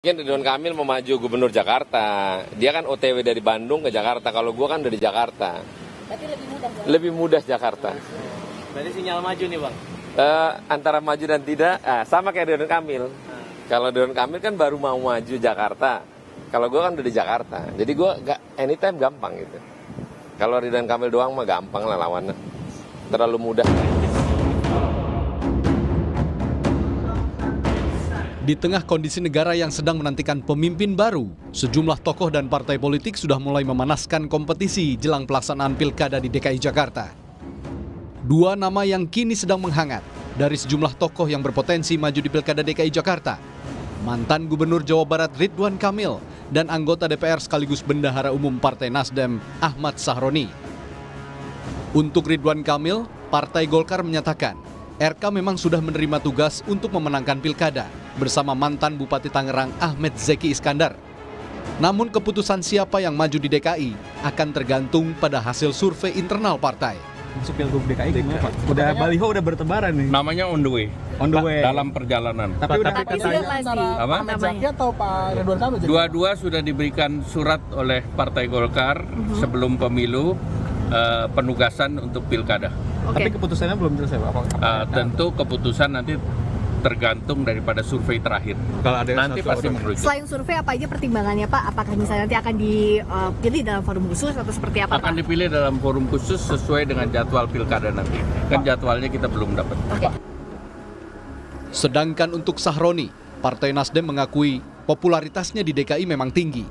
Mungkin Ridwan Kamil mau maju gubernur Jakarta. Dia kan OTW dari Bandung ke Jakarta. Kalau gua kan dari Jakarta. Berarti lebih mudah. Lebih mudah Jakarta. Berarti sinyal maju nih Bang? Antara maju dan tidak, sama kayak Ridwan Kamil. Kalau Ridwan Kamil kan baru mau maju Jakarta. Kalau gua kan udah di Jakarta. Jadi gua anytime gampang gitu. Kalau Ridwan Kamil doang mah gampang lah lawannya. Terlalu mudah. Di tengah kondisi negara yang sedang menantikan pemimpin baru, sejumlah tokoh dan partai politik sudah mulai memanaskan kompetisi jelang pelaksanaan pilkada di DKI Jakarta. Dua nama yang kini sedang menghangat dari sejumlah tokoh yang berpotensi maju di pilkada DKI Jakarta. Mantan Gubernur Jawa Barat Ridwan Kamil dan anggota DPR sekaligus Bendahara Umum Partai Nasdem Ahmad Sahroni. Untuk Ridwan Kamil, Partai Golkar menyatakan RK memang sudah menerima tugas untuk memenangkan pilkada bersama mantan Bupati Tangerang Ahmed Zeki Iskandar. Namun keputusan siapa yang maju di DKI akan tergantung pada hasil survei internal partai. Masuk Pilgub DKI gimana Pak? Udah baliho udah bertebaran nih. Namanya on the way. On the way. Dalam perjalanan. Tapi udah Tapi sudah pasti. Apa? Ahmad Zaki atau Pak Ridwan Kamil? Dua-dua sudah diberikan surat oleh Partai Golkar sebelum pemilu penugasan untuk pilkada. Tapi keputusannya belum jelas ya Pak? Tentu keputusan nanti tergantung daripada survei terakhir. Kalau ada yang Nanti pasti merujuk. Selain survei apa aja pertimbangannya Pak? Apakah misalnya nanti akan dipilih dalam forum khusus atau seperti apa Akan Pak? dipilih dalam forum khusus sesuai dengan jadwal pilkada nanti. Kan jadwalnya kita belum dapat. Oke. Sedangkan untuk Sahroni, Partai Nasdem mengakui popularitasnya di DKI memang tinggi.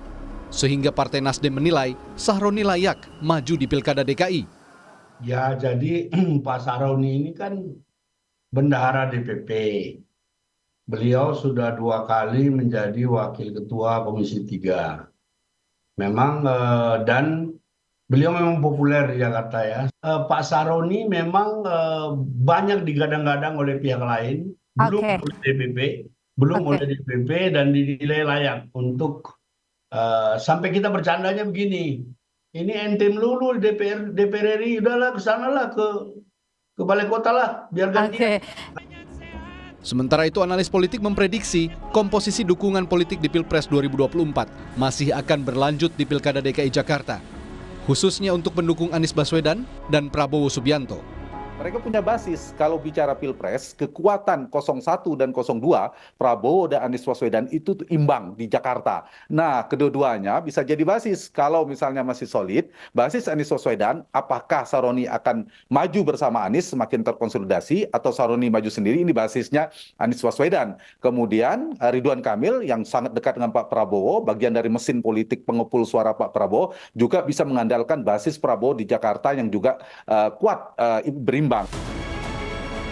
Sehingga Partai Nasdem menilai Sahroni layak maju di pilkada DKI. Ya, jadi Pak Sahroni ini kan bendahara DPP. Beliau sudah 2 kali menjadi wakil ketua Komisi 3. Memang dan beliau memang populer di Jakarta ya. Pak Sahroni memang banyak digadang-gadang oleh pihak lain, belum oleh DPP, oleh DPP dan dinilai layak untuk sampai kita bercandanya begini. Ini ente melulu DPR RI, udahlah ke sanalah ke balai kota lah, biar ganti. Sementara itu analis politik memprediksi komposisi dukungan politik di Pilpres 2024 masih akan berlanjut di Pilkada DKI Jakarta, khususnya untuk pendukung Anies Baswedan dan Prabowo Subianto. Mereka punya basis, kalau bicara Pilpres, kekuatan 01 dan 02, Prabowo dan Anies Baswedan itu imbang di Jakarta. Nah, kedua-duanya bisa jadi basis. Kalau misalnya masih solid, basis Anies Baswedan, apakah Sahroni akan maju bersama Anies semakin terkonsolidasi, atau Sahroni maju sendiri, ini basisnya Anies Baswedan. Kemudian Ridwan Kamil yang sangat dekat dengan Pak Prabowo, bagian dari mesin politik pengepul suara Pak Prabowo, juga bisa mengandalkan basis Prabowo di Jakarta yang juga kuat berimbang.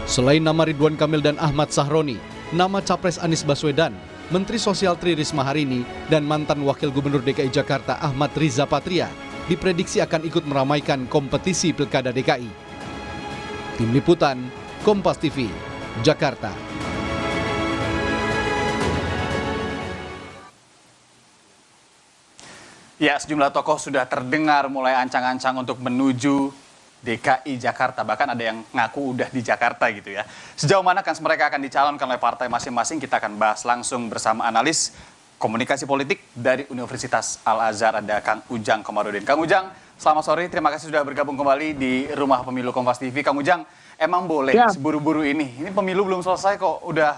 Selain nama Ridwan Kamil dan Ahmad Sahroni, nama Capres Anies Baswedan, Menteri Sosial Tri Risma Harini, dan mantan Wakil Gubernur DKI Jakarta Ahmad Riza Patria diprediksi akan ikut meramaikan kompetisi Pilkada DKI. Tim Liputan, Kompas TV, Jakarta. Ya, sejumlah tokoh sudah terdengar mulai ancang-ancang untuk menuju DKI Jakarta. Bahkan ada yang ngaku udah di Jakarta gitu ya. Sejauh mana kan mereka akan dicalonkan oleh partai masing-masing, kita akan bahas langsung bersama analis komunikasi politik dari Universitas Al-Azhar, ada Kang Ujang Komarudin. Kang Ujang, selamat sore. Terima kasih sudah bergabung kembali di Rumah Pemilu Kompas TV. Kang Ujang, emang boleh seburu-buru ini? Ini pemilu belum selesai kok udah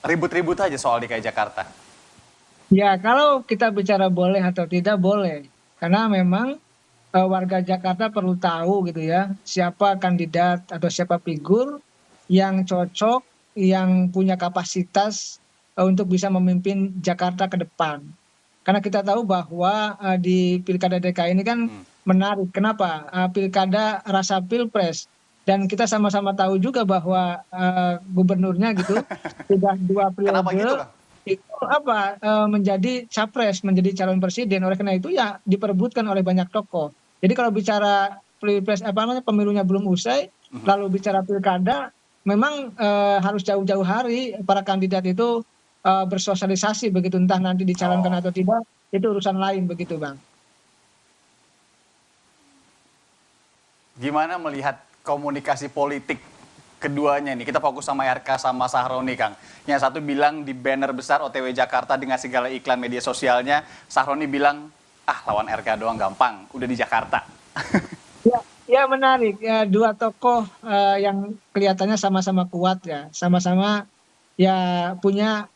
ribut-ribut aja soal DKI Jakarta. Ya, kalau kita bicara boleh atau tidak boleh. Karena memang warga Jakarta perlu tahu gitu ya, siapa kandidat atau siapa figur yang cocok, yang punya kapasitas untuk bisa memimpin Jakarta ke depan. Karena kita tahu bahwa di Pilkada DKI ini kan menarik. Kenapa? Pilkada rasa pilpres. Dan kita sama-sama tahu juga bahwa gubernurnya gitu sudah 2 periode. Kenapa gitu, Kang? Itu menjadi capres, menjadi calon presiden. Oleh karena itu ya diperebutkan oleh banyak tokoh. Jadi kalau bicara pilpres pemilunya belum usai, lalu bicara pilkada, memang harus jauh-jauh hari para kandidat itu bersosialisasi begitu, entah nanti dicalonkan atau tidak, itu urusan lain begitu, Bang. Gimana melihat komunikasi politik keduanya nih. Kita fokus sama RK sama Sahroni, Kang. Yang satu bilang di banner besar OTW Jakarta dengan segala iklan media sosialnya. Sahroni bilang, lawan RK doang gampang, udah di Jakarta. Ya menarik. Ya, dua tokoh yang kelihatannya sama-sama kuat ya. Sama-sama ya punya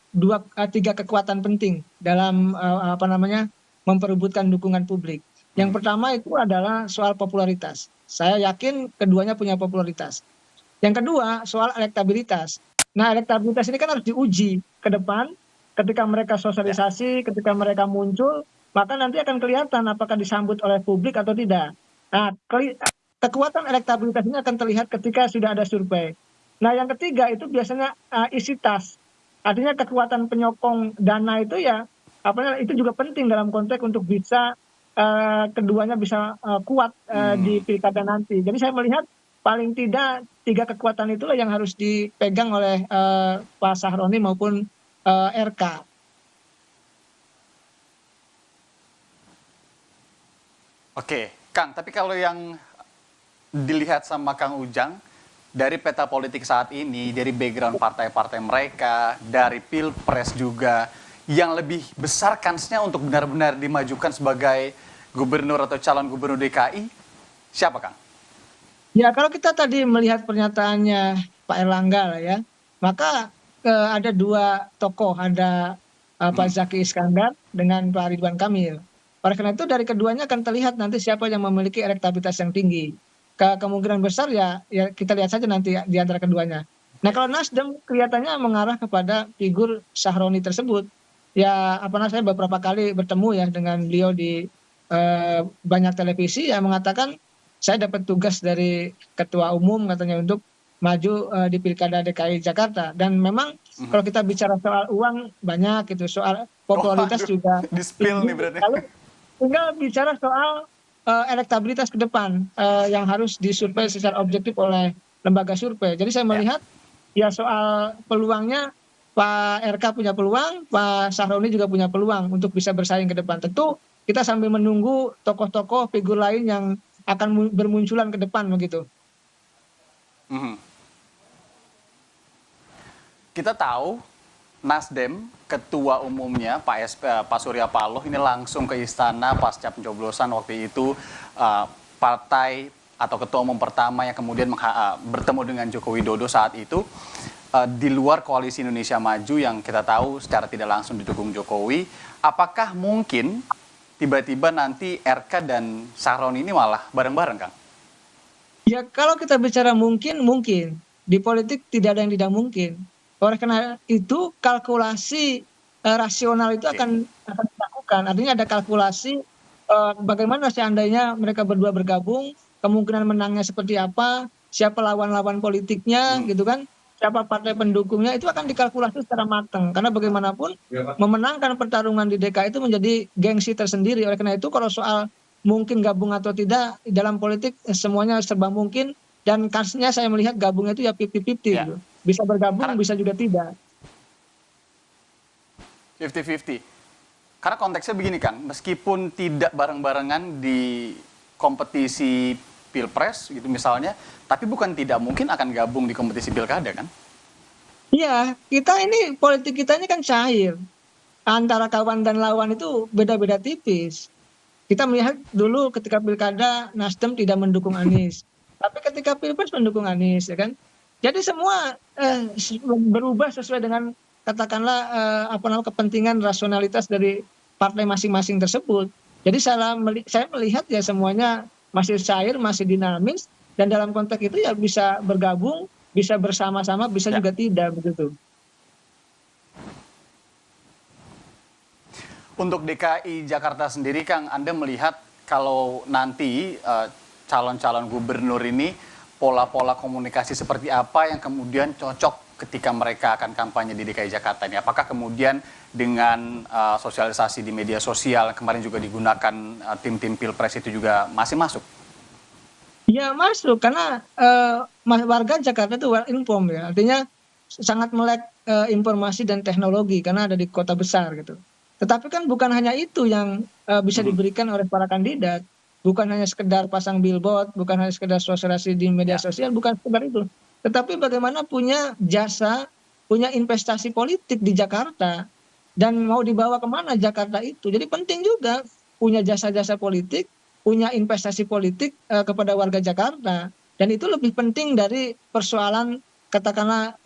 tiga kekuatan penting dalam memperebutkan dukungan publik. Yang pertama itu adalah soal popularitas. Saya yakin keduanya punya popularitas. Yang kedua soal elektabilitas. Nah, elektabilitas ini kan harus diuji ke depan ketika mereka sosialisasi, ketika mereka muncul, maka nanti akan kelihatan apakah disambut oleh publik atau tidak. Nah, kekuatan elektabilitas ini akan terlihat ketika sudah ada survei. Nah, yang ketiga itu biasanya isi tas. Artinya kekuatan penyokong dana itu ya, itu juga penting dalam konteks untuk bisa keduanya bisa kuat di pilkada nanti. Jadi saya melihat paling tidak tiga kekuatan itulah yang harus dipegang oleh Pak Sahroni maupun RK. Oke, Kang, tapi kalau yang dilihat sama Kang Ujang, dari peta politik saat ini, dari background partai-partai mereka, dari Pilpres juga, yang lebih besar kansnya untuk benar-benar dimajukan sebagai gubernur atau calon gubernur DKI, siapa, Kang? Ya, kalau kita tadi melihat pernyataannya Pak Erlangga lah ya, maka ada dua tokoh, ada Pak Zaki Iskandar dengan Pak Ridwan Kamil. Oleh karena itu dari keduanya akan terlihat nanti siapa yang memiliki elektabilitas yang tinggi. Kemungkinan besar ya kita lihat saja nanti di antara keduanya. Nah, kalau Nasdem kelihatannya mengarah kepada figur Sahroni tersebut. Ya, saya beberapa kali bertemu ya dengan beliau di banyak televisi yang mengatakan saya dapat tugas dari ketua umum katanya untuk maju di Pilkada DKI Jakarta. Dan memang kalau kita bicara soal uang banyak gitu, soal popularitas juga. Di-spill nih berarti. Lalu tinggal bicara soal elektabilitas ke depan yang harus disurvei secara objektif oleh lembaga survei. Jadi saya melihat ya soal peluangnya Pak RK punya peluang, Pak Sahroni juga punya peluang untuk bisa bersaing ke depan. Tentu kita sambil menunggu tokoh-tokoh figur lain yang akan bermunculan ke depan begitu. Kita tahu Nasdem, ketua umumnya Pak Surya Paloh ini langsung ke istana pasca pencoblosan waktu itu, partai atau ketua umum pertama yang kemudian bertemu dengan Joko Widodo saat itu, di luar koalisi Indonesia Maju yang kita tahu secara tidak langsung didukung Jokowi. Apakah mungkin tiba-tiba nanti RK dan Sahroni ini malah bareng-bareng, Kang? Ya, kalau kita bicara mungkin. Di politik tidak ada yang tidak mungkin. Oleh karena itu kalkulasi rasional itu akan dilakukan. Artinya ada kalkulasi bagaimana seandainya mereka berdua bergabung, kemungkinan menangnya seperti apa, siapa lawan-lawan politiknya gitu kan, siapa partai pendukungnya, itu akan dikalkulasi secara matang. Karena bagaimanapun memenangkan pertarungan di DKI itu menjadi gengsi tersendiri. Oleh karena itu kalau soal mungkin gabung atau tidak, dalam politik semuanya serba mungkin. Dan kansnya saya melihat gabungnya itu ya 50-50 gitu. Bisa bergabung, bisa juga tidak. 50-50. Karena konteksnya begini, Kang, meskipun tidak bareng-barengan di kompetisi Pilpres gitu misalnya, tapi bukan tidak mungkin akan gabung di kompetisi Pilkada, kan? Iya, politik kita ini kan cair. Antara kawan dan lawan itu beda-beda tipis. Kita melihat dulu ketika Pilkada Nasdem tidak mendukung Anies. Tapi ketika Pilpres mendukung Anies, ya kan? Jadi semua berubah sesuai dengan katakanlah kepentingan rasionalitas dari partai masing-masing tersebut. Jadi saya melihat ya semuanya masih cair, masih dinamis, dan dalam konteks itu ya bisa bergabung, bisa bersama-sama, bisa juga tidak begitu. Untuk DKI Jakarta sendiri, Kang, Anda melihat kalau nanti calon-calon gubernur ini pola-pola komunikasi seperti apa yang kemudian cocok ketika mereka akan kampanye di DKI Jakarta ini? Apakah kemudian dengan sosialisasi di media sosial kemarin juga digunakan tim-tim Pilpres itu juga masih masuk? Ya masuk, karena warga Jakarta itu well informed ya, artinya sangat melek informasi dan teknologi karena ada di kota besar gitu. Tetapi kan bukan hanya itu yang bisa diberikan oleh para kandidat. Bukan hanya sekedar pasang billboard, bukan hanya sekedar sosialisasi di media sosial, bukan sekedar itu. tetapi bagaimana punya jasa, punya investasi politik di Jakarta, dan mau dibawa kemana Jakarta itu. Jadi penting juga punya jasa-jasa politik, punya investasi politik kepada warga Jakarta, dan itu lebih penting dari persoalan katakanlah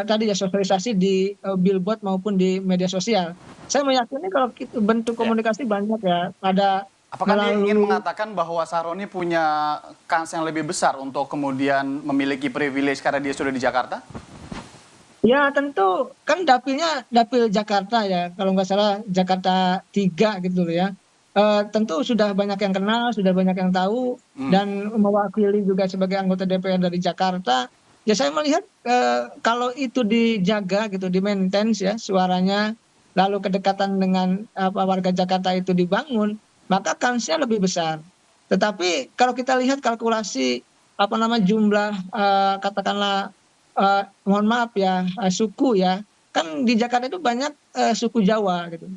tadi ya sosialisasi di billboard maupun di media sosial. Saya meyakini kalau bentuk komunikasi banyak ya, ada Apakah dia ingin melalui. mengatakan bahwa Sahroni punya kans yang lebih besar untuk kemudian memiliki privilege karena dia sudah di Jakarta? Ya tentu kan dapilnya dapil Jakarta ya, kalau nggak salah Jakarta 3 gitu loh ya. Tentu sudah banyak yang kenal, sudah banyak yang tahu, dan mewakili juga sebagai anggota DPR dari Jakarta. Ya saya melihat kalau itu dijaga gitu, di-maintain ya suaranya, lalu kedekatan dengan warga Jakarta itu dibangun, maka kansnya lebih besar. Tetapi kalau kita lihat kalkulasi jumlah katakanlah mohon maaf ya suku ya, kan di Jakarta itu banyak suku Jawa gitu.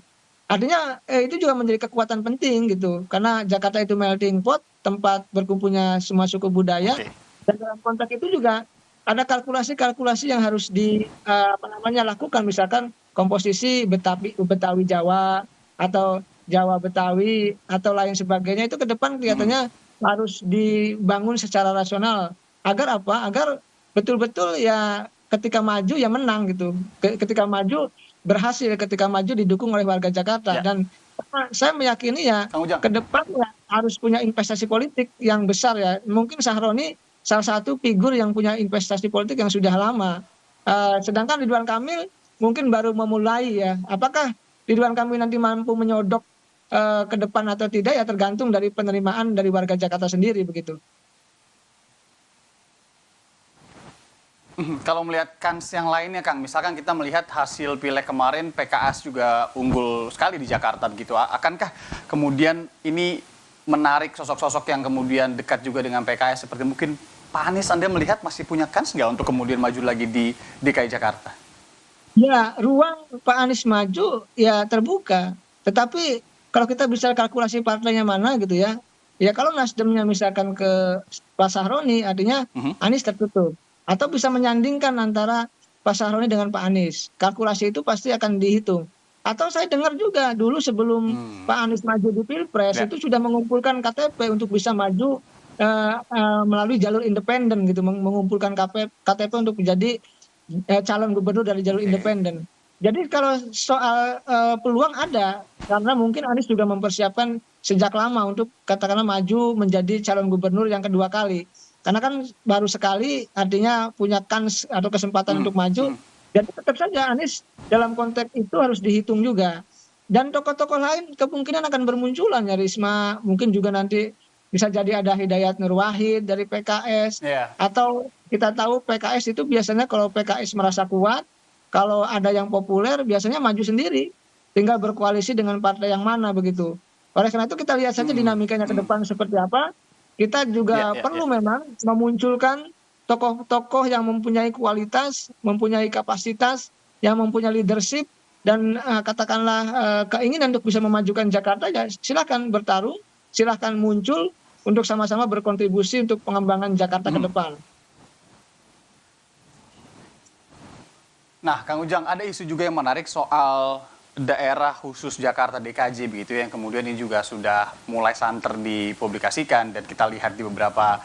Artinya itu juga menjadi kekuatan penting gitu, karena Jakarta itu melting pot, tempat berkumpulnya semua suku budaya. Oke. Dan dalam konteks itu juga ada kalkulasi-kalkulasi yang harus lakukan, misalkan komposisi Betawi Jawa atau Jawa Betawi atau lain sebagainya, itu ke depan kelihatannya harus dibangun secara rasional. Agar apa? Agar betul-betul ya ketika maju ya menang gitu. Ketika maju berhasil, ketika maju didukung oleh warga Jakarta. Ya. Dan saya meyakini ya Kang Ujang. ke depan ya harus punya investasi politik yang besar ya. Mungkin Sahroni salah satu figur yang punya investasi politik yang sudah lama. Sedangkan Ridwan Kamil mungkin baru memulai ya. Apakah Ridwan Kamil nanti mampu menyodok ke depan atau tidak ya tergantung dari penerimaan dari warga Jakarta sendiri begitu. Kalau melihat kans yang lainnya, Kang, misalkan kita melihat hasil pileg kemarin, PKS juga unggul sekali di Jakarta begitu. Akankah kemudian ini menarik sosok-sosok yang kemudian dekat juga dengan PKS, seperti mungkin Pak Anies, Anda melihat masih punya kans nggak untuk kemudian maju lagi di DKI Jakarta? Ya, ruang Pak Anies maju ya terbuka. Tetapi kalau kita bisa kalkulasi partainya mana gitu ya, ya kalau Nasdemnya misalkan ke Pak Sahroni, artinya Anies tertutup. Atau bisa menyandingkan antara Pak Sahroni dengan Pak Anies. Kalkulasi itu pasti akan dihitung. Atau saya dengar juga dulu sebelum Pak Anies maju di Pilpres itu sudah mengumpulkan KTP untuk bisa maju melalui jalur independen gitu, mengumpulkan KTP untuk menjadi calon gubernur dari jalur independen. Jadi kalau soal peluang ada, karena mungkin Anies juga mempersiapkan sejak lama untuk katakanlah maju menjadi calon gubernur yang kedua kali. Karena kan baru sekali, artinya punya kans atau kesempatan untuk maju. Dan tetap saja Anies dalam konteks itu harus dihitung juga. Dan tokoh-tokoh lain kemungkinan akan bermunculan ya, Risma, mungkin juga nanti bisa jadi ada Hidayat Nur Wahid dari PKS. Atau kita tahu PKS itu biasanya kalau PKS merasa kuat, kalau ada yang populer biasanya maju sendiri. Tinggal berkoalisi dengan partai yang mana begitu. Oleh karena itu kita lihat saja dinamikanya ke depan seperti apa. Kita juga perlu memang memunculkan tokoh-tokoh yang mempunyai kualitas, mempunyai kapasitas, yang mempunyai leadership, dan katakanlah keinginan untuk bisa memajukan Jakarta, ya silakan bertarung, silakan muncul untuk sama-sama berkontribusi untuk pengembangan Jakarta ke depan. Nah, Kang Ujang, ada isu juga yang menarik soal daerah khusus Jakarta DKJ begitu, yang kemudian ini juga sudah mulai santer dipublikasikan dan kita lihat di beberapa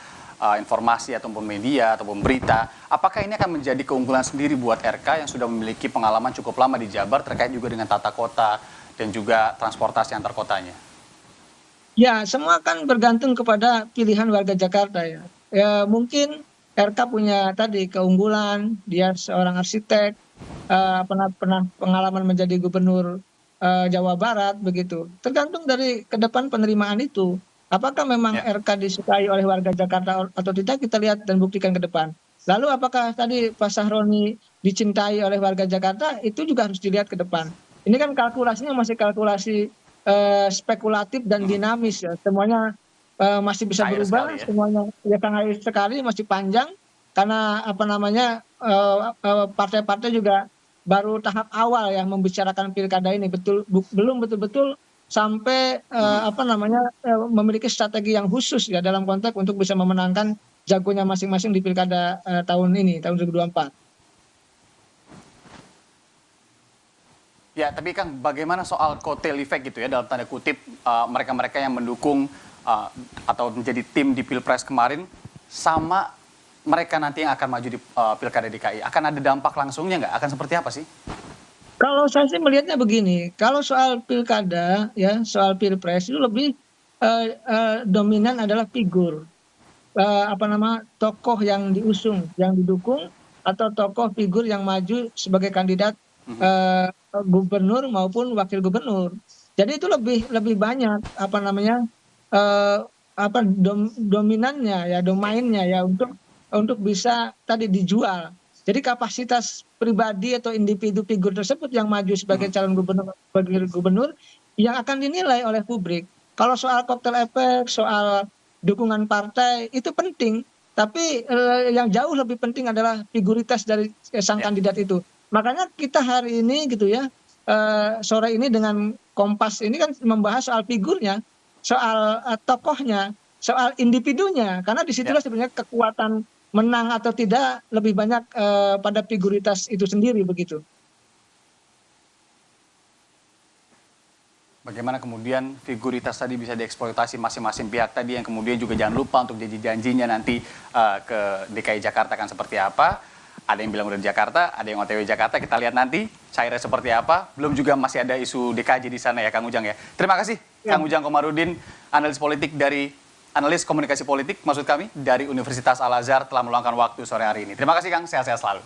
informasi ataupun media ataupun berita. Apakah ini akan menjadi keunggulan sendiri buat RK yang sudah memiliki pengalaman cukup lama di Jabar terkait juga dengan tata kota dan juga transportasi antar kotanya? Ya, semua kan bergantung kepada pilihan warga Jakarta ya. Ya mungkin RK punya tadi keunggulan, dia seorang arsitek, pernah pengalaman menjadi gubernur Jawa Barat begitu. Tergantung dari ke depan penerimaan itu. Apakah memang RK disukai oleh warga Jakarta atau tidak, kita lihat dan buktikan ke depan. Lalu apakah tadi Pak Sahroni dicintai oleh warga Jakarta, itu juga harus dilihat ke depan. Ini kan kalkulasinya masih kalkulasi spekulatif dan dinamis ya. Semuanya masih bisa berubah, semuanya ya sangat sekali, masih panjang. Karena partai-partai juga baru tahap awal ya membicarakan pilkada ini, belum betul-betul sampai memiliki strategi yang khusus ya dalam konteks untuk bisa memenangkan jagonya masing-masing di pilkada tahun ini, tahun 2024. Ya, tapi Kang, bagaimana soal kotel effect gitu ya, dalam tanda kutip mereka-mereka yang mendukung atau menjadi tim di Pilpres kemarin sama mereka nanti yang akan maju di Pilkada DKI, akan ada dampak langsungnya nggak? Akan seperti apa sih? Kalau saya sih melihatnya begini, kalau soal pilkada ya, soal pilpres itu lebih dominan adalah figur, tokoh yang diusung, yang didukung, atau tokoh figur yang maju sebagai kandidat gubernur maupun wakil gubernur. Jadi itu lebih banyak dominannya ya, domainnya ya untuk bisa tadi dijual. Jadi kapasitas pribadi atau individu figur tersebut yang maju sebagai calon gubernur, wakil gubernur yang akan dinilai oleh publik. Kalau soal kotel efek, soal dukungan partai itu penting, tapi yang jauh lebih penting adalah figuritas dari sang kandidat itu. Makanya kita hari ini gitu ya, sore ini dengan Kompas ini kan membahas soal figurnya, soal tokohnya, soal individunya, karena disitulah sebenarnya kekuatan menang atau tidak lebih banyak pada figuritas itu sendiri begitu. Bagaimana kemudian figuritas tadi bisa dieksploitasi masing-masing pihak tadi, yang kemudian juga jangan lupa untuk janji-janjinya nanti ke DKI Jakarta kan seperti apa. Ada yang bilang udah di Jakarta, ada yang OTW Jakarta, kita lihat nanti cairnya seperti apa. Belum juga masih ada isu DKJ di sana ya Kang Ujang ya. Terima kasih Kang Ujang Komarudin, analis komunikasi politik maksud kami dari Universitas Al Azhar telah meluangkan waktu sore hari ini. Terima kasih Kang, sehat-sehat selalu.